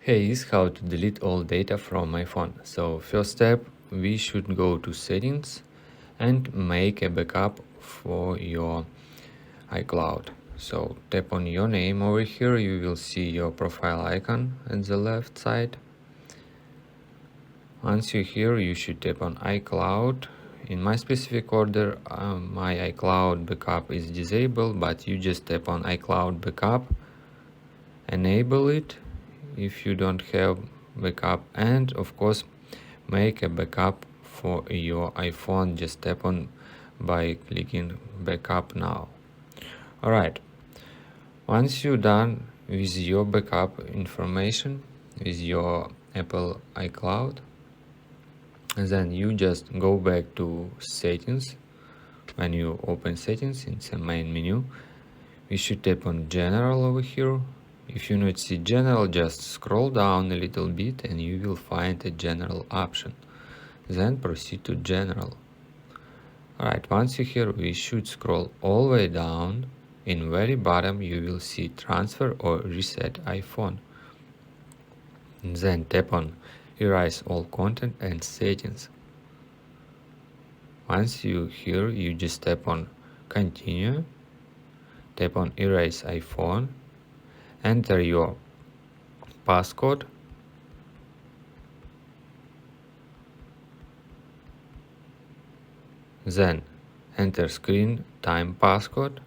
Hey, is how to delete all data from my phone. So first step, we should go to settings and make a backup for your iCloud. So tap on your name over here, you will see your profile icon at the left side. Once you're here, you should tap on iCloud. In my specific order, my iCloud backup is disabled, but you just tap on iCloud backup, enable it if you don't have backup, and of course make a backup for your iPhone. Just tap on by clicking backup now. Alright, once you're done with your backup information with your Apple iCloud, then you just go back to settings. When you open settings in the main menu, you should tap on general over here. If you not see general, just scroll down a little bit and you will find a general option. Then proceed to general. Alright, once you're here, we should scroll all the way down. In very bottom, you will see transfer or reset iPhone. Then tap on erase all content and settings. Once you're here, you just tap on continue, tap on erase iPhone, enter your passcode, then enter screen time passcode,